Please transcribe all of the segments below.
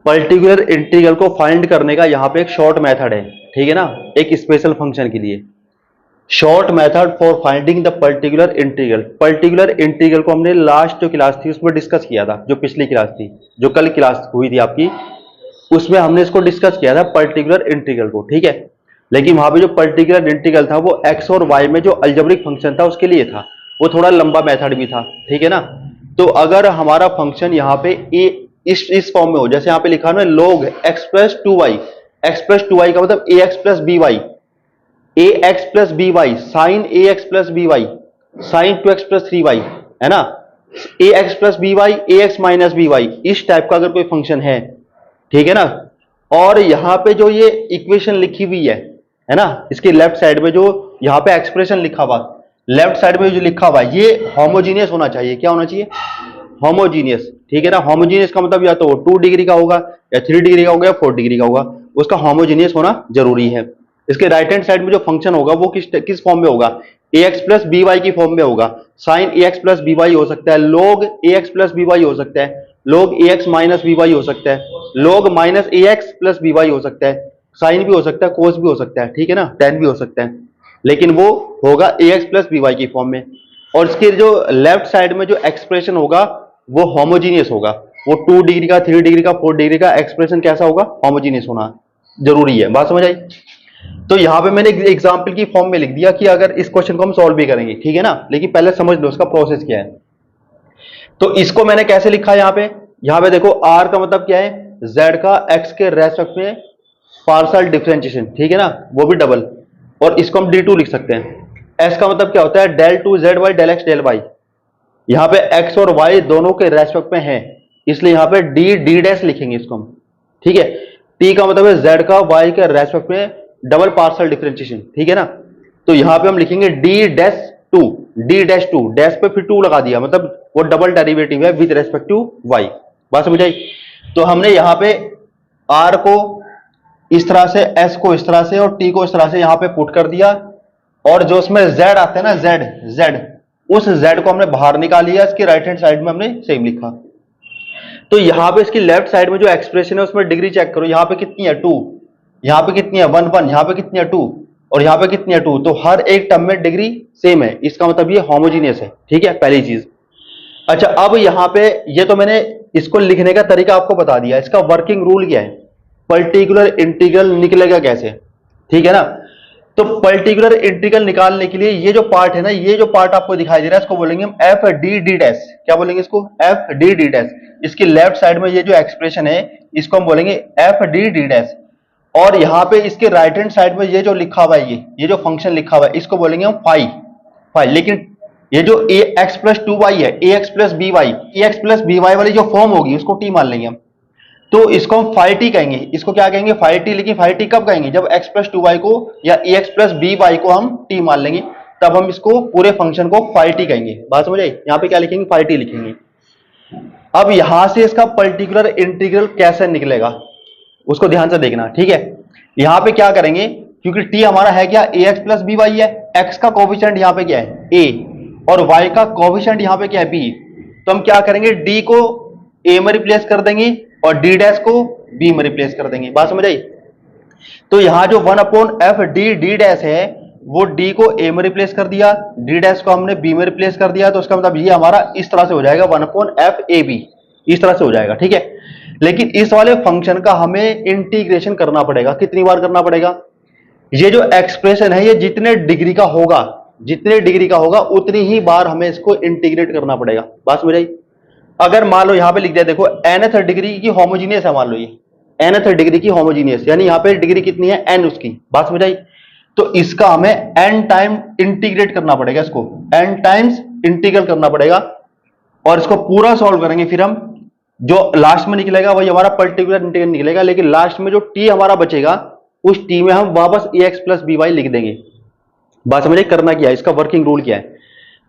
Particular integral को find करने का यहाँ पे एक शॉर्ट मेथड है, ठीक है ना, एक स्पेशल फंक्शन के लिए। Short method for finding the particular integral. Particular integral को हमने लास्ट जो क्लास थी उसमें डिस्कस किया था, जो पिछली क्लास थी, जो कल क्लास हुई थी आपकी, उसमें हमने इसको डिस्कस किया था पर्टिकुलर इंटीग्रल को, ठीक है। लेकिन वहां पे जो पर्टिकुलर इंटीग्रल था वो एक्स और वाई में जो अलजेब्रिक फंक्शन था उसके लिए था, वो थोड़ा लंबा मेथड भी था, ठीक है ना। तो अगर हमारा फंक्शन यहाँ पे ए इस फॉर्म में हो, जैसे यहाँ पे लिखा ना log x plus two y, x plus two y का मतलब a x plus B y, a x plus B y sine a x plus B y sine two x plus three y, है ना, a x plus B y a x minus b y, इस type का अगर कोई function है, ठीक है ना। और यहां पे जो ये इक्वेशन लिखी हुई है ना, इसके लेफ्ट साइड में जो यहां पे एक्सप्रेशन लिखा हुआ, लेफ्ट साइड में जो लिखा हुआ है ये होमोजीनियस होना चाहिए। क्या होना चाहिए? होमोजीनियस, ठीक है ना। होमोजीनियस का मतलब या तो 2 डिग्री का होगा या 3 डिग्री का होगा या 4 डिग्री का होगा, उसका होमोजीनियस होना जरूरी है। इसके राइट हैंड साइड में जो फंक्शन होगा वो किस फॉर्म में होगा? ए एक्स प्लस बी वाई की फॉर्म में होगा। Sign a x plus B Y हो सकता है, लॉग ए एक्स प्लस बी वाई हो सकता है, log ए एक्स माइनस बी वाई हो सकता है, log माइनस ए एक्स प्लस बी वाई हो सकता है, साइन भी हो सकता है, कोस भी हो सकता है, ठीक है ना, टेन भी हो सकता है, लेकिन वो होगा ए एक्स प्लस बी वाई की फॉर्म में। और इसके जो लेफ्ट साइड में जो एक्सप्रेशन होगा वो होमोजीनियस होगा, वो 2 डिग्री का 3 डिग्री का 4 डिग्री का एक्सप्रेशन कैसा होगा? होमोजीनियस होना जरूरी है। बात समझ आई? तो यहां पे मैंने एग्जाम्पल की फॉर्म में लिख दिया कि अगर इस क्वेश्चन को हम सॉल्व भी करेंगे, ठीक है ना, लेकिन पहले समझ लो उसका प्रोसेस क्या है। तो इसको मैंने कैसे लिखा है यहां पे देखो, आर का मतलब क्या है? जेड का एक्स के रेस्पेक्ट में पार्शियल डिफरेंशिएशन, ठीक है ना, वो भी डबल, और इसको हम डी2 लिख सकते हैं। एस का मतलब क्या होता है? Del two Z Y del X del Y, यहां पे एक्स और वाई दोनों के रेस्पेक्ट में है, इसलिए यहां पे डी डी डैश लिखेंगे इसको हम, ठीक है। टी का मतलब है जेड का वाई के रेस्पेक्ट में डबल पार्शियल डिफरेंशिएशन, ठीक है ना। तो यहां पे हम लिखेंगे D dash two, D dash two, dash पे फिर टू लगा दिया, मतलब वो डबल डेरिवेटिव है विद रेस्पेक्ट टू वाई। बात समझ आई? तो हमने यहां पे आर को इस तरह से, एस को इस तरह से और टी को इस तरह से यहां पे पुट कर दिया, और जो उसमें जेड आता है ना, जेड जेड, उस जेड को हमने बाहर निकाल लिया, इसके राइट हैंड साइड में हमने सेम लिखा। तो यहां पे इसकी लेफ्ट साइड में जो एक्सप्रेशन है उसमें डिग्री चेक करो, यहां पे कितनी है? 2, यहां पे कितनी है? 1 1, यहां पे कितनी है? 2, और यहां पे कितनी है? 2। तो हर एक टर्म में डिग्री सेम है, इसका मतलब ये होमोजीनियस है, ठीक है, पहली चीज। अच्छा, अब यहां पे ये तो मैंने इसको लिखने का तरीका आपको बता दिया, इसका वर्किंग रूल क्या है, पर्टिकुलर इंटीग्रल निकलेगा कैसे, ठीक है ना। तो पर्टिकुलर इंटीग्रल निकालने के लिए ये जो पार्ट है ना, ये जो पार्ट आपको दिखाई दे रहा है, इसको बोलेंगे हम एफ डी डी डैश। क्या बोलेंगे इसको? F D D dash. इसकी लेफ्ट साइड में ये जो एक्सप्रेशन है इसको हम बोलेंगे एफ डी डी डैश, और यहां पे इसके राइट हैंड साइड में ये जो लिखा हुआ है, ये जो फंक्शन लिखा हुआ है, इसको बोलेंगे हम फाई फाई। लेकिन ये जो ए एक्स प्लस टू वाई है, ए x plus B y, a x plus B Y वाली जो फॉर्म होगी उसको टी मान लेंगे हम, तो इसको हम फाई टी कहेंगे। इसको क्या कहेंगे? Phi T. लेकिन फाई टी कब कहेंगे? जब एक्स प्लस टू वाई को या A x plus B Y को हम टी मान लेंगे, तब हम इसको पूरे फंक्शन को फाई टी कहेंगे। बात समझ आई? यहां पे क्या लिखेंगे? फाई टी लिखेंगे। अब यहां से इसका पर्टिकुलर इंटीग्रल कैसे निकलेगा उसको ध्यान से देखना, ठीक है। यहां पे क्या करेंगे, क्योंकि टी हमारा है क्या? ए एक्स प्लस बी वाई है, एक्स का कोफिशिएंट यहां पे क्या है? ए, और वाई का कोफिशिएंट यहां पे क्या है? बी। तो हम क्या करेंगे? डी को ए में रिप्लेस कर देंगे और डी डैश को बी में रिप्लेस कर देंगे। बात समझ आई? तो यहां जो 1/f डी डी डैश है वो डी को ए में रिप्लेस कर दिया, डी डैश को हमने बी में रिप्लेस कर दिया, तो उसका मतलब ये हमारा इस तरह से हो जाएगा 1/f ए बी, इस तरह से हो जाएगा, ठीक है। लेकिन इस वाले फंक्शन का हमें इंटीग्रेशन करना पड़ेगा। कितनी बार करना पड़ेगा? ये जो एक्सप्रेशन है ये जितने डिग्री का होगा, जितने डिग्री का होगा उतनी ही बार हमें इसको इंटीग्रेट करना पड़ेगा। बात समझ आई? अगर मान लो यहां पे लिख दिया, देखो nth डिग्री की होमोजीनियस है, मान लो ये nth डिग्री की होमोजीनियस, यानी यहां पे डिग्री कितनी है? n उसकी। बात समझ आई? तो इसका हमें n टाइम इंटीग्रेट करना पड़ेगा, इसको n टाइम्स इंटीग्रल करना पड़ेगा, और इसको पूरा सॉल्व करेंगे, फिर हम जो लास्ट में निकलेगा वही हमारा पर्टिकुलर इंटीग्रल निकलेगा। लेकिन लास्ट में जो t हमारा बचेगा उस t में हम वापस ए एक्स प्लस बी वाई लिख देंगे। बात समझिए करना क्या है, इसका वर्किंग रूल क्या है।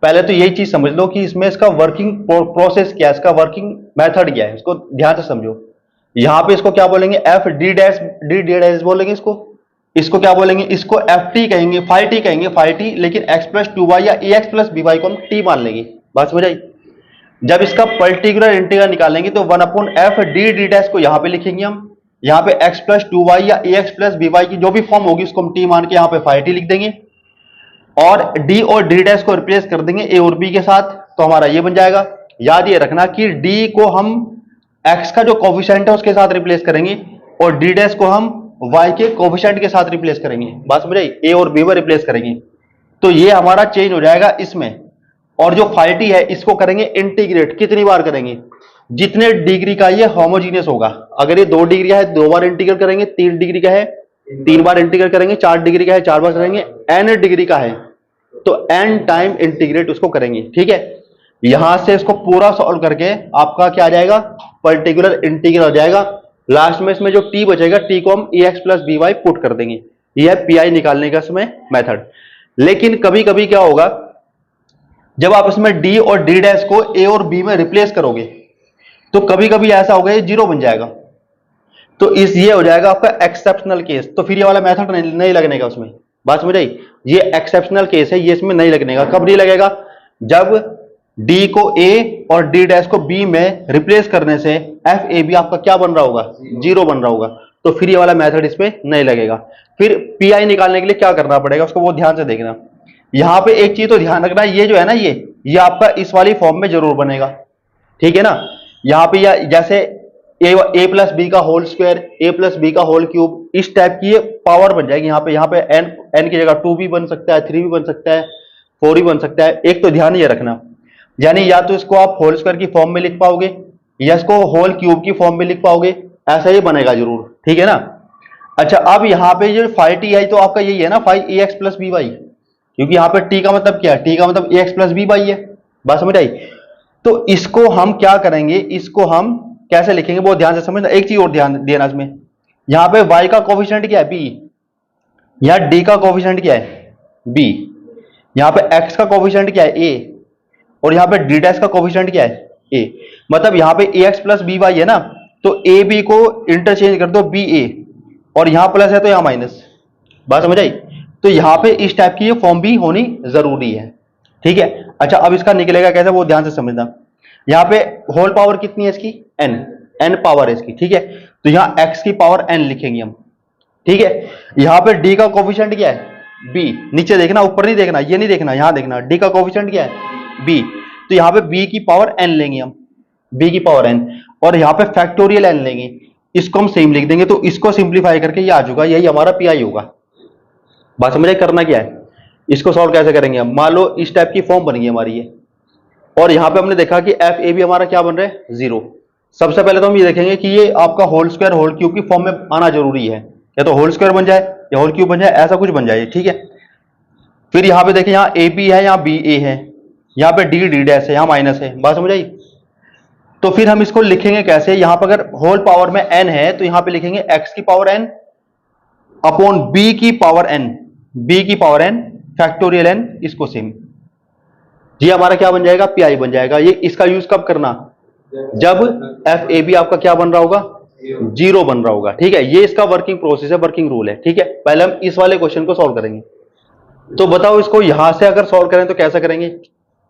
पहले तो यही चीज समझ लो कि इसमें इसका वर्किंग प्रोसेस क्या है, इसका वर्किंग मेथड क्या है, इसको ध्यान से समझो। यहां पे इसको क्या बोलेंगे? F D dash D D dash बोलेंगे इसको। इसको क्या बोलेंगे? इसको एफ टी कहेंगे, फाई टी कहेंगे, फाई टी। लेकिन एक्स प्लस टू वाई या A x plus B Y को हम टी मान लेंगे। बात समझ आई? जब इसका पर्टिकुलर इंटीग्रल निकालेंगे तो 1/f डी डी डैश को यहां पे लिखेंगे हम, यहां पे x प्लस 2y या ax प्लस by की जो भी फॉर्म होगी उसको हम t मान के यहां पे phi t लिख देंगे, और d और d डैश को रिप्लेस कर देंगे a और b के साथ, तो हमारा ये बन जाएगा। याद ये रखना कि d को हम x का जो कोफिशिएंट है उसके साथ रिप्लेस करेंगे और d डैश को हम y के कोफिशिएंट के साथ रिप्लेस करेंगे। बात समझ आई? a और b में रिप्लेस करेंगे, तो ये हमारा चेंज हो जाएगा इसमें। और जो phi t है इसको करेंगे इंटीग्रेट, कितनी बार करेंगे? जितने डिग्री का ये होमोजीनियस होगा। अगर ये 2 डिग्री का है 2 बार इंटीग्रेट करेंगे, 3 डिग्री का है 3 बार इंटीग्रेट करेंगे, 4 डिग्री का है 4 बार करेंगे, n डिग्री का है तो n टाइम इंटीग्रेट उसको करेंगे। ठीक है, यहां से इसको पूरा सॉल्व करके आपका क्या आ जाएगा? पर्टिकुलर इंटीग्रल हो जाएगा। लास्ट में इसमें जो t बचेगा t को हम ax प्लस by पुट कर देंगे। यह है pi निकालने का इसमें मेथड। लेकिन कभी कभी क्या होगा, जब आप इसमें d और d डैश को a और b में रिप्लेस करोगे तो कभी कभी ऐसा होगा ये 0 बन जाएगा, तो इस ये हो जाएगा आपका एक्सेप्शनल केस। तो फिर ये वाला मेथड नहीं लगने का उसमें। बात समझ आई? ये एक्सेप्शनल केस है, ये इसमें नहीं लगने का। कब नहीं लगेगा? जब d को a और d डैश को b में रिप्लेस करने से f a b आपका क्या बन रहा होगा? 0 बन रहा होगा, तो फिर ये वाला मेथड इसमें नहीं लगेगा। फिर pi निकालने के लिए क्या करना पड़ेगा उसको वो ध्यान से देखना। यहां पे एक चीज तो ध्यान रखना, ये जो है ना ये आपका इस वाली फॉर्म में जरूर बनेगा। ठीक है ना? यहां पे या जैसे a प्लस बी का whole square, a plus B का होल क्यूब, इस टाइप की ये पावर बन जाएगी। यहाँ पे n की जगह 2 भी बन सकता है, 3 भी बन सकता है, 4 भी बन सकता है। एक तो ध्यान ये रखना, यानी या तो इसको आप होल स्क्वायर की फॉर्म में लिख पाओगे या इसको होल क्यूब की फॉर्म में लिख पाओगे, ऐसा ही बनेगा जरूर। ठीक है ना? अच्छा, अब यहाँ पे जो phi t है तो आपका यही है ना, phi ax प्लस by, क्योंकि यहाँ पे t का मतलब क्या है? t का मतलब ax प्लस by है। बात समझ आई? तो इसको हम क्या करेंगे, इसको हम कैसे लिखेंगे वो ध्यान से समझना। एक चीज और ध्यान देना इसमें, यहां पे y का कोफिशिएंट क्या है? b। यहां d का कोफिशिएंट क्या है? b। यहां पे x का कोफिशिएंट क्या है? a। और यहां पे d डैश का कोफिशिएंट क्या है? a। मतलब यहां पे ax प्लस by है ना, तो a b को इंटरचेंज कर दो b a, और यहां प्लस है तो यहां माइनस। बात समझ आई? तो यहां पे इस टाइप की ये फॉर्म भी होनी जरूरी है। ठीक है? अच्छा, अब इसका निकलेगा कैसे वो ध्यान से समझना। यहां पे होल पावर कितनी है इसकी? n पावर है इसकी। ठीक है, तो यहां x की पावर n लिखेंगे हम। ठीक है, यहां पे d का कोफिशिएंट क्या है? b। नीचे देखना, ऊपर नहीं देखना, ये नहीं देखना, यहां देखना d का कोफिशिएंट क्या है? b। तो यहां पे b की पावर n लेंगे हम, b की पावर n, और यहां पे फैक्टोरियल n लेंगे। इसको हम सेम लिख देंगे, तो इसको सिंप्लीफाई करके ये आ जाएगा, यही हमारा पी होगा। बात समझे? करना क्या है, इसको सॉल्व कैसे करेंगे हम। मान लो इस टाइप की फॉर्म बन गई हमारी ये, और यहां पे हमने देखा कि एफ ए भी हमारा क्या बन रहा है? 0। सबसे पहले तो हम ये देखेंगे कि ये आपका होल स्क्वायर होल क्यूब की फॉर्म में आना जरूरी है, या तो होल स्क्वायर बन जाए या होल क्यूब बन जाए, ऐसा कुछ बन जाए। ठीक है, फिर यहां पे देखें, यहाँ ए बी है, यहाँ बी ए है, यहाँ पे डी डी डैश है, यहाँ माइनस है। बात समझ आई? तो फिर हम इसको लिखेंगे कैसे? यहां पर अगर होल पावर में n है तो यहां पे लिखेंगे x की पावर n अपॉन b की पावर n, b की पावर n फैक्टोरियल n, इसको सेम। ये हमारा क्या बन जाएगा? पी बन जाएगा। ये इसका यूज कब करना? जब एफ ए बी आपका क्या बन रहा होगा? 0 बन रहा होगा। ठीक है, ये इसका वर्किंग प्रोसेस है, वर्किंग रूल है। ठीक है, पहले हम इस वाले क्वेश्चन को सॉल्व करेंगे। तो बताओ, इसको यहां से अगर सॉल्व करें तो कैसे करेंगे?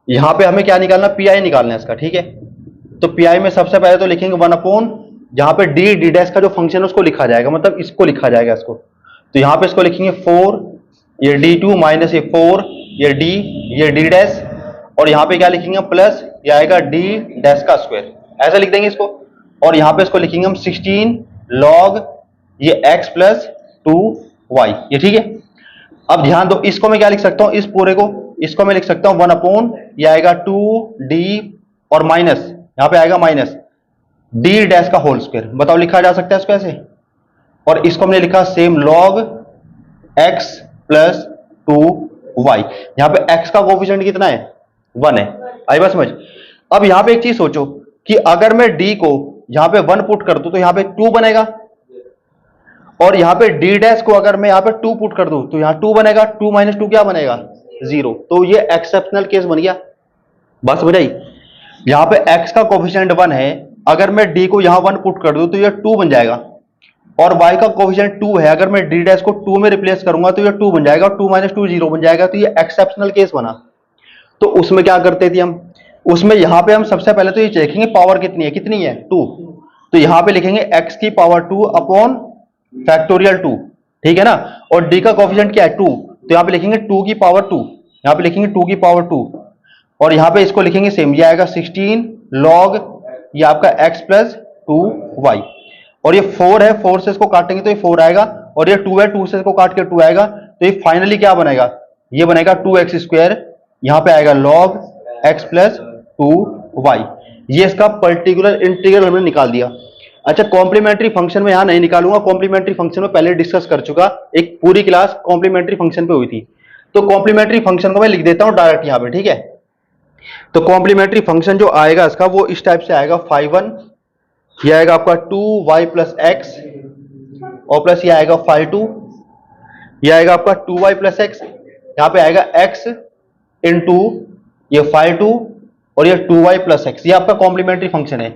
यहां पे हमें क्या निकालना? पी निकालना है इसका। ठीक है, तो पी में सबसे पहले तो लिखेंगे 1 अपॉन, जहां पे डी डी डैश का जो फंक्शन है उसको लिखा जाएगा, मतलब इसको लिखा जाएगा इसको। तो यहां पे इसको लिखेंगे 4, ये d2 माइनस ये 4, ये d, ये d डैश, और यहां पे क्या लिखेंगे? प्लस ये आएगा d डैश का स्क्वायर, ऐसा लिख देंगे इसको। और यहां पे इसको लिखेंगे हम 16 log ये x प्लस 2y, ये ठीक है। अब ध्यान दो, इसको मैं क्या लिख सकता हूं? इस पूरे को, इसको मैं लिख सकता हूं 1 अपॉन, ये आएगा 2d और माइनस, यहां पे आएगा माइनस d डैश का होल स्क्वायर। बताओ लिखा जा सकता है इसको ऐसे? और इसको हमने लिखा same log x plus 2y। यहां पे x का कोफिशिएंट कितना है? 1 है। आई बात समझ? अब यहां पे एक चीज सोचो कि अगर मैं d को यहां पे 1 पुट कर दूं तो यहां पे 2 बनेगा, और यहां पे d डैश को अगर मैं यहां पे 2 पुट कर दूं तो यहां 2 बनेगा। 2 माइनस 2 क्या बनेगा? 0। तो ये एक्सेप्शनल केस बन गया। बात समझ आई? यहां पे x का कोफिशिएंट 1 है, अगर मैं d को यहां 1 पुट कर दूं तो ये 2 बन जाएगा, और y का कोफिशिएंट 2 है, अगर मैं d डैश को 2 में रिप्लेस करूंगा तो ये 2 बन जाएगा, 2 माइनस 2 0 बन जाएगा। तो ये एक्सेप्शनल केस बना। तो उसमें क्या करते थे हम? उसमें यहां पे हम सबसे पहले तो ये देखेंगे पावर कितनी है 2। तो यहां पे लिखेंगे x की पावर 2 अपॉन फैक्टोरियल 2, ठीक है ना। और d का कोफिशिएंट क्या है 2, तो यहां पे लिखेंगे 2 की पावर 2, यहां पे लिखेंगे 2 की पावर 2। और यहां पे इसको लिखेंगे सेम, ये आएगा 16 लॉग ये आपका x प्लस 2y। और ये 4 है, 4 से इसको काटेंगे तो ये 4 आएगा, और ये 2 है, 2 से इसको काट के 2 आएगा, तो ये फाइनली क्या बनेगा, ये बनेगा 2x स्क्वायर, यहां पे आएगा लॉग x प्लस 2y। ये इसका पर्टिकुलर इंटीग्रल हमने निकाल दिया। अच्छा, कॉम्प्लीमेंट्री फंक्शन में यहां नहीं निकालूंगा, कॉम्प्लीमेंट्री फंक्शन में पहले डिस्कस कर चुका, एक पूरी क्लास कॉम्प्लीमेंट्री फंक्शन पे हुई थी। तो कॉम्प्लीमेंट्री फंक्शन को मैं लिख देता हूं डायरेक्ट यहां पे, ठीक है। तो कॉम्प्लीमेंट्री फंक्शन जो आएगा इसका वो इस टाइप से आएगा, 5(1), ये आएगा आपका 2y प्लस एक्स, और प्लस ये आएगा 5(2), ये आएगा आपका 2y प्लस एक्स, यहां पे आएगा x इंटू ये 5(2) और ये 2y प्लस एक्स, ये आपका कॉम्प्लीमेंट्री फंक्शन है।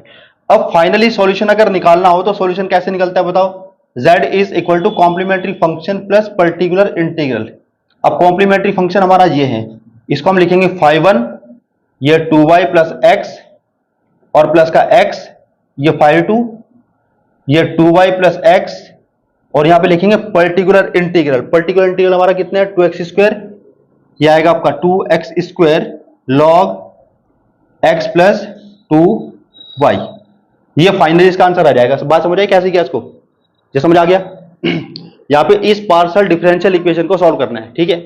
अब फाइनली सॉल्यूशन अगर निकालना हो तो सॉल्यूशन कैसे निकलता है बताओ, z is equal to complementary function plus particular integral. अब कॉम्प्लीमेंट्री फंक्शन हमारा ये है, इसको हम लिखेंगे 5(1), ये 2y प्लस एक्स, और प्लस का x, ये 5(2), ये 2y प्लस एक्स, और यहां पे लिखेंगे पर्टिकुलर इंटीग्रल। पर्टिकुलर इंटीग्रल हमारा कितना है 2x स्क्वायर, ये आएगा आपका 2x square log x plus 2y। ये फाइनली इसका आंसर आ जाएगा। बात समझ आई कैसे किया इसको, ये समझ आ गया। यहां पे इस पार्शियल डिफरेंशियल इक्वेशन को सॉल्व करना है, ठीक है।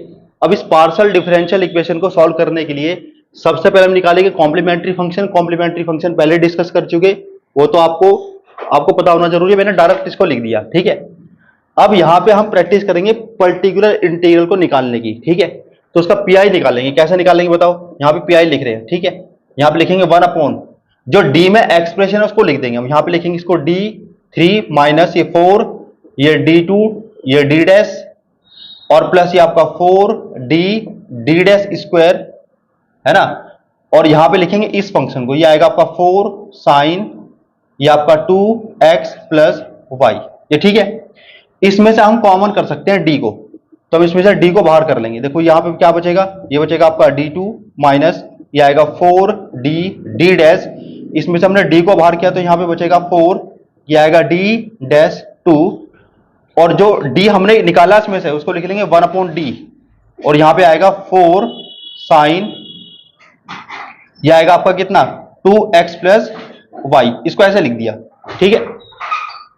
अब इस पार्शियल डिफरेंशियल इक्वेशन को सॉल्व करने के लिए सबसे पहले हम निकालेंगे कॉम्प्लीमेंट्री फंक्शन। कॉम्प्लीमेंट्री फंक्शन पहले डिस्कस कर चुके, वो तो आपको पता होना जरूरी है, मैंने डायरेक्ट इसको लिख दिया, ठीक है। अब यहां पे हम प्रैक्टिस करेंगे पर्टिकुलर इंटीग्रल को निकालने की, ठीक है। तो उसका पीआई निकालेंगे, कैसे निकालेंगे बताओ, यहां पे पीआई लिख रहे हैं, ठीक है। यहां पे लिखेंगे 1 अपॉन जो डी में एक्सप्रेशन है उसको लिख देंगे हम, यहां पे लिखेंगे इसको d3 माइनस ये 4, ये d2, ये d डैश, और प्लस ये आपका 4d डैश स्क्वायर, है ना। और यहां पे लिखेंगे इस फंक्शन को, ये आएगा आपका 4 साइन ये आपका 2x प्लस y, ये ठीक है। इसमें से हम कॉमन कर सकते हैं d को, तो हम इसमें से d को बाहर कर लेंगे। देखो यहां पे क्या बचेगा, ये बचेगा आपका d2 माइनस ये आएगा 4d डैश, इसमें से हमने d को बाहर किया तो यहां पे बचेगा 4, ये आएगा d डैश 2, और जो d हमने निकाला इसमें से उसको लिख लेंगे 1 अपॉन d, और यहां पे आएगा 4 साइन ये आएगा आपका कितना 2x प्लस y, इसको ऐसे लिख दिया, ठीक है।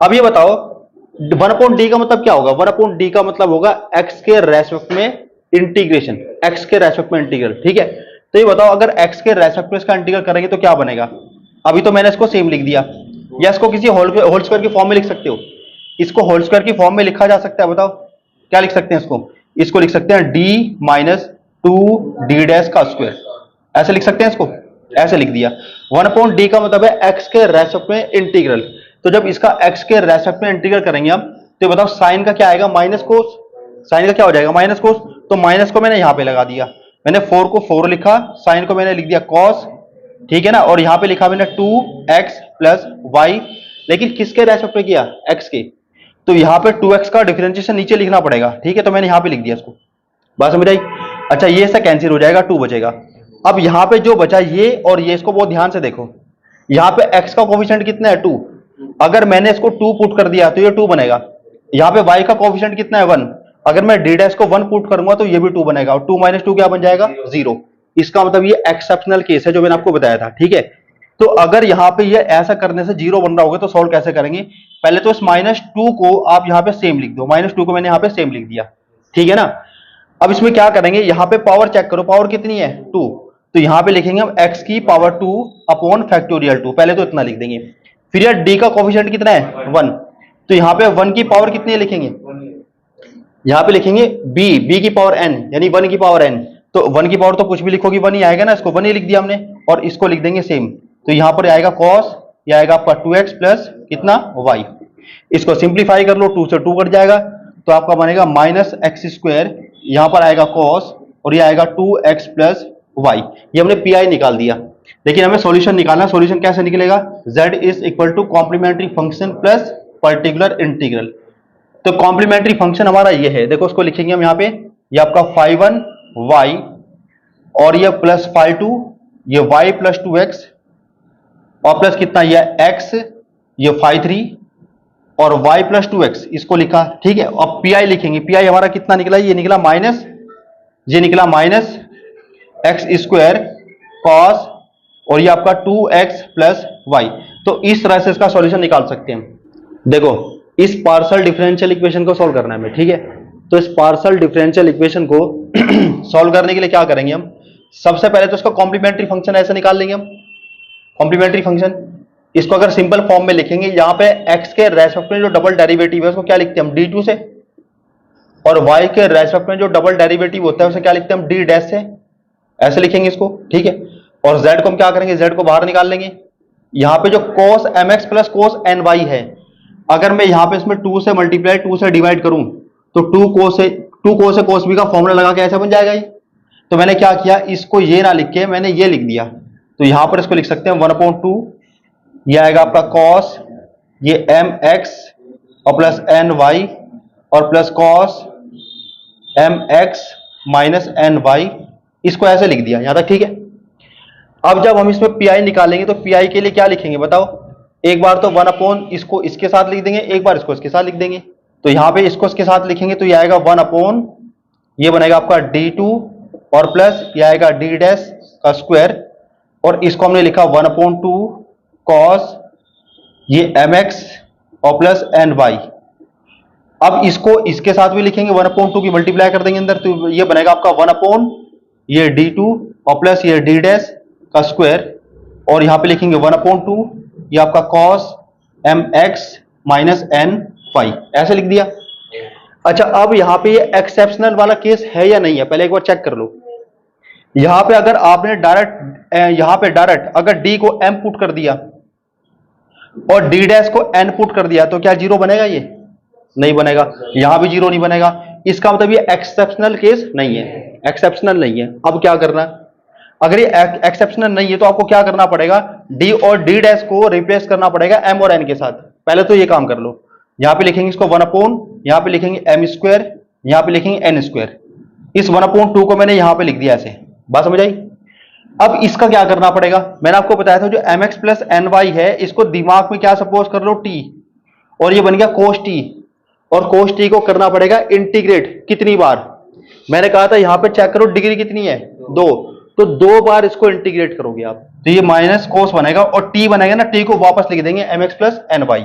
अब ये बताओ 1 अपॉन डी का मतलब क्या होगा, 1 अपॉन डी का मतलब होगा x के रेस्पेक्ट में इंटीग्रेशन, x के रेस्पेक्ट में इंटीग्रल, ठीक है। तो ये बताओ अगर x के रेस्पेक्ट में इसका इंटीग्रल करेंगे तो क्या बनेगा, अभी तो मैंने इसको सेम लिख दिया, या इसको किसी होल स्क्वायर की फॉर्म में लिख सकते हो, इसको होल स्क्वायर की फॉर्म में लिखा जा सकता है, बताओ क्या लिख सकते हैं इसको लिख सकते हैं d माइनस 2d डैश का स्क्वायर, ऐसे लिख सकते हैं इसको, ऐसे लिख दिया। 1 अपॉन डी का मतलब है x के रेस्पेक्ट में इंटीग्रल। तो जब इसका x के रेस्पेक्ट में इंटीग्रल करेंगे हम, तो बताओ साइन का क्या आएगा माइनस कोस, साइन का क्या हो जाएगा माइनस कोस, तो माइनस को मैंने यहां पे लगा दिया, मैंने 4 को 4 लिखा, साइन को मैंने लिख दिया कॉस, ठीक है ना। और यहां पे लिखा मैंने 2x प्लस y, लेकिन किसके रेस्पेक्ट में किया x के, तो यहां पे 2x का डिफरेंशिएशन नीचे लिखना पड़ेगा, ठीक है, तो मैंने यहां पे लिख दिया इसको। बात समझ आई। अच्छा, ये ऐसा कैंसिल हो जाएगा, 2 बचेगा। अब यहां पे जो बचा ये और ये, इसको बहुत ध्यान से देखो, यहां पे x का कोफिशिएंट कितना है 2, अगर मैंने इसको 2 पुट कर दिया तो ये 2 बनेगा। यहां पे y का कोफिशिएंट कितना है 1, अगर मैं d डैश को 1 पुट करूंगा तो ये भी 2 बनेगा, और 2 माइनस 2 क्या बन जाएगा 0। इसका मतलब ये एक्सेप्शनल केस है जो मैंने आपको बताया था, ठीक है। तो अगर यहां पे ये ऐसा करने से 0 बन रहा होगा तो सॉल्व कैसे करेंगे, पहले तो इस -2 को आप यहां पे सेम लिख दो, -2 को मैंने यहां पे सेम लिख दिया, ठीक है ना। अब इसमें क्या करेंगे, यहां पे पावर चेक करो, पावर कितनी है 2, तो यहां पे लिखेंगे हम x की पावर 2 अपॉन फैक्टोरियल 2, पहले तो इतना लिख देंगे। फिर यार d का कोफिशिएंट कितना है 1, तो यहां पे 1 की पावर कितनी है लिखेंगे, यहां पे लिखेंगे b की पावर n, यानी 1 की पावर n, तो 1 की पावर तो कुछ भी लिखोगी 1 ही आएगा ना, इसको 1 ही लिख दिया हमने, और इसको लिख देंगे सेम, तो यहां पर आएगा cos, ये आएगा आपका 2x प्लस कितना y, इसको सिंप्लीफाई कर लो, 2 से 2 कट जाएगा, तो आपका बनेगा माइनस एक्स स्क्वायर, यहां पर आएगा cos, और ये आएगा 2x प्लस y, ये हमने पीआई निकाल दिया। लेकिन हमें सॉल्यूशन निकालना, सॉल्यूशन कैसे निकलेगा, z is equal to complementary function plus particular integral. तो कॉम्प्लीमेंट्री फंक्शन हमारा ये है, देखो उसको लिखेंगे हम यहाँ पे, ये आपका 5(1) y और ये प्लस 5(2) ये y प्लस 2x और प्लस कितना ये x, ये phi 3 और y प्लस 2x इसको लिखा, ठीक है। अब pi लिखेंगे, pi हमारा कितना निकला, ये निकला माइनस, ये निकला माइनस एक्स स्क्वायर कॉस और ये आपका 2x प्लस वाई। तो इस तरह से इसका सॉल्यूशन निकाल सकते हैं। देखो इस पार्शियल डिफरेंशियल इक्वेशन को सॉल्व करना है हमें, ठीक है। तो इस पार्शियल डिफरेंशियल इक्वेशन को सॉल्व करने के लिए क्या करेंगे हम, सबसे पहले तो इसका कॉम्प्लीमेंट्री फंक्शन ऐसे निकाल लेंगे हम। कॉम्प्लीमेंट्री फंक्शन इसको अगर सिंपल फॉर्म में लिखेंगे, यहां पे x के रेस्पेक्ट में जो डबल डेरिवेटिव है उसको क्या लिखते हैं हम, d2 से, और y के रेस्पेक्ट में जो डबल डेरिवेटिव होता है उसे क्या लिखते हैं हम, d डैश से। ऐसे लिखेंगे इसको, ठीक है। और z को हम क्या करेंगे, z को बाहर निकाल लेंगे। यहां पे जो cos mx plus cos ny है, अगर मैं यहां पे इसमें 2 से मल्टीप्लाई 2 से डिवाइड करूं तो 2 cos से cos b का फॉर्मूला लगा के ऐसा बन जाएगा ये। तो मैंने क्या किया, इसको ये ना लिख के मैंने ये लिख दिया। तो यहां पर इसको लिख सकते हैं 1/2, ये आएगा आपका cos ये mx और प्लस ny और plus cos mx minus ny, इसको ऐसे लिख दिया यहां तक, ठीक है। अब जब हम इसमें pi निकालेंगे तो pi के लिए क्या लिखेंगे बताओ, एक बार तो 1 इसको इसके साथ लिख देंगे, एक बार इसको इसके साथ लिख देंगे। तो यहां पे इसको इसके साथ लिखेंगे तो ये आएगा 1 ये बनेगा आपका d2 और प्लस ये आएगा d डैश का स्क्वायर, और इसको हमने लिखा 1/2 cos ये mx और प्लस ny। अब इसको इसके साथ भी लिखेंगे 1/2 की मल्टीप्लाई कर देंगे अंदर, तो ये बनेगा आपका 1 ये d2 और प्लस ये d डैश का स्क्वायर, और यहां पे लिखेंगे 1/2 ये आपका cos mx माइनस ny, ऐसे लिख दिया। अच्छा अब यहां पे ये एक्सेप्शनल वाला केस है या नहीं है, पहले एक बार चेक कर लो। यहां पे अगर आपने डायरेक्ट अगर d को m पुट कर दिया और d डैश को n पुट कर दिया तो क्या जीरो बनेगा, ये नहीं बनेगा। यहां भी जीरो नहीं बनेगा, इसका मतलब ये एक्सेप्शनल केस नहीं है, एक्सेप्शनल नहीं है। अब क्या करना, अगर ये एक्सेप्शनल नहीं है तो आपको क्या करना पड़ेगा, d और d डैश को रिप्लेस करना पड़ेगा m और n के साथ। पहले तो ये काम कर लो, यहां पे लिखेंगे इसको 1 यहां पे लिखेंगे m स्क्वायर, यहां पे लिखेंगे n स्क्वायर। इस 1/2 को मैंने यहां पे लिख दिया ऐसे, बात समझ आई। अब इसका क्या करना पड़ेगा, मैंने आपको बताया था जो mx प्लस ny है इसको दिमाग में क्या सपोज कर लो t, और ये बन गया cos t, और cos t को करना पड़ेगा इंटीग्रेट कितनी बार, मैंने कहा था यहां पे चेक करो डिग्री कितनी है 2, तो 2 बार इसको इंटीग्रेट करोगे आप, तो ये माइनस कोस बनेगा और t बनेगा ना, t को वापस लिख देंगे mx प्लस ny।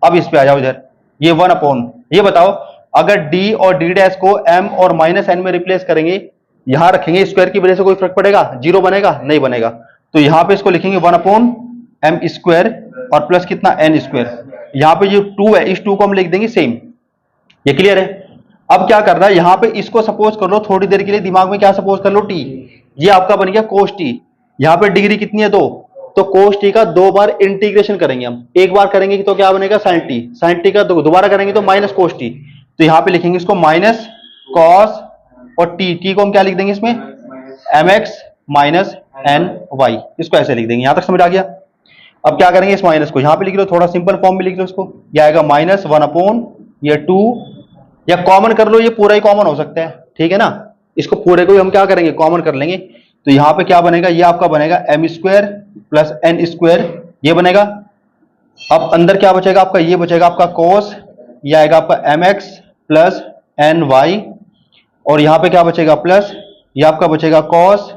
अब इस पे आ जाओ इधर, ये 1 ये बताओ अगर d और d डैश को m और माइनस n में रिप्लेस करेंगे, यहां रखेंगे स्क्वायर की वजह से कोई फर्क पड़ेगा, जीरो बनेगा नहीं बनेगा। तो यहां पे इसको लिखेंगे 1/m स्क्वायर और प्लस कितना n स्क्वायर, यहां पे जो 2 है इस 2 को हम लिख देंगे सेम। ये क्लियर है। अब क्या करना है, यहां पे इसको सपोज कर लो थोड़ी देर के लिए दिमाग में क्या सपोज कर लो t, ये आपका बन गया cos t, यहां पे डिग्री कितनी है 2, तो cos t का 2 बार इंटीग्रेशन करेंगे हम, एक बार करेंगे तो क्या बनेगा sin t का दोबारा करेंगे तो माइनस cos t, तो यहां पे लिखेंगे इसको माइनस cos और t को हम क्या लिख देंगे इसमें mx माइनस ny, इसको ऐसे लिख देंगे। यहां तक समझ आ गया। अब क्या करेंगे, इस माइनस को यहां पे लिख लो, थोड़ा सिंपल फॉर्म में लिख लो इसको, ये आएगा माइनस 1 ये 2, या कॉमन कर लो, ये पूरा ही कॉमन हो सकता है, ठीक है ना। इसको पूरे को ही हम क्या करेंगे कॉमन कर लेंगे, तो यहां पे क्या बनेगा, ये आपका बनेगा m square plus n square, ये बनेगा। अब अंदर क्या बचेगा आपका, ये बचेगा आपका cos, ये आएगा आपका mx प्लस ny, और यहां पे क्या बचेगा प्लस, ये आपका बचेगा cos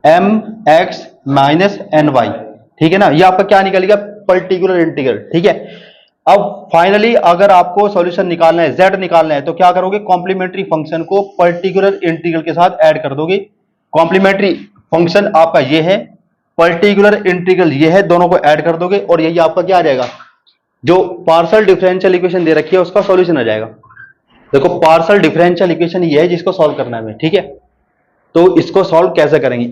mx माइनस ny, ठीक है ना। ये आपका क्या निकल गया, पर्टिकुलर इंटीग्रल, ठीक है। अब फाइनली अगर आपको सॉल्यूशन निकालना है, z निकालना है, तो क्या करोगे, कॉम्प्लीमेंट्री फंक्शन को पर्टिकुलर इंटीग्रल के साथ ऐड कर दोगे। कॉम्प्लीमेंट्री फंक्शन आपका ये है, पर्टिकुलर इंटीग्रल ये है, दोनों को ऐड कर दोगे और यही आपका क्या आ जाएगा, जो पार्शियल डिफरेंशियल इक्वेशन दे रखी है उसका सॉल्यूशन आ जाएगा। देखो पार्शियल डिफरेंशियल इक्वेशन ये है जिसको सॉल्व करना है हमें, ठीक है। तो इसको सॉल्व कैसे करेंगे,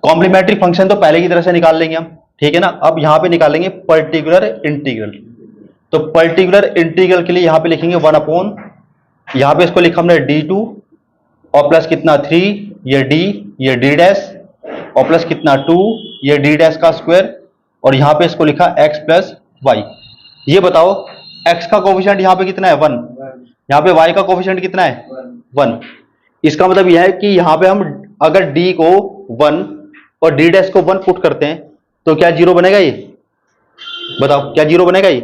कॉम्प्लीमेंट्री फंक्शन तो पहले की तरह से निकाल लेंगे हम, ठीक है ना। अब यहां पे निकालेंगे पर्टिकुलर इंटीग्रल, तो पर्टिकुलर इंटीग्रल के लिए यहां पे लिखेंगे 1 यहां पे इसको लिखा हमने d2 और प्लस कितना 3 ये d डैश और प्लस कितना 2 ये d डैश का स्क्वायर, और यहां पे इसको लिखा x प्लस y। ये बताओ x का कोफिशिएंट यहां पे कितना है 1, यहां पे y का कोफिशिएंट कितना है 1। इसका मतलब यह है कि यहां पे हम अगर d को 1 और डी डैश को 1 पुट करते हैं तो क्या 0 बनेगा ये? बताओ क्या 0 बनेगा ये?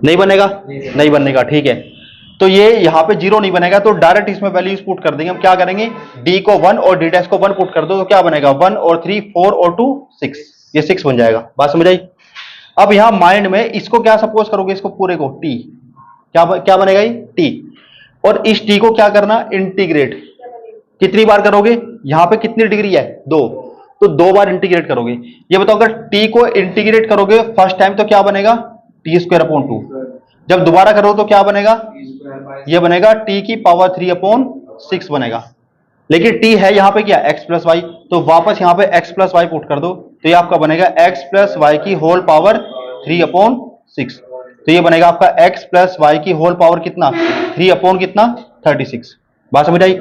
नहीं बनेगा, नहीं बनेगा, ठीक है। तो ये यहां पे 0 नहीं बनेगा तो डायरेक्ट इसमें वैल्यूज पुट कर देंगे। हम क्या करेंगे, d को 1 और d डैश को 1 पुट कर दो तो क्या बनेगा 1 और 3 4 और 2 6, ये 6 बन जाएगा। बात समझ आई? अब यहां माइंड में इसको क्या सपोज करोगे, इसको पूरे को t, क्या बनेगा ये t, और इस t को क्या करना, इंटीग्रेट। कितनी बार करोगे, यहां पे कितनी डिग्री है 2, तो 2 बार इंटीग्रेट करोगे। ये बताओ अगर t को इंटीग्रेट करोगे फर्स्ट टाइम तो क्या बनेगा t²/2, जब दोबारा करो तो क्या बनेगा, ये बनेगा t की पावर 3/6 बनेगा। लेकिन t है यहाँ पे क्या x+y, तो वापस यहाँ पे x+y पुट कर दो तो ये आपका बनेगा x+y की होल पावर 3/6। तो ये बनेगा आपका x+y की होल पावर कितना 3/36। बात समझ आई?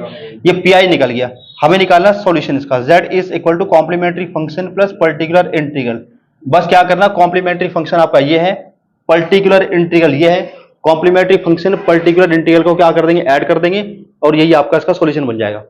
ये पीआई निकल गया। हमें निकालना सॉल्यूशन इसका, z is equal to complementary function plus particular integral. बस क्या करना, कॉम्प्लीमेंट्री फंक्शन आपका ये है, पर्टिकुलर इंटीग्रल ये है। कॉम्प्लीमेंट्री फंक्शन पर्टिकुलर इंटीग्रल को क्या कर देंगे, ऐड कर देंगे और यही आपका इसका सॉल्यूशन बन जाएगा।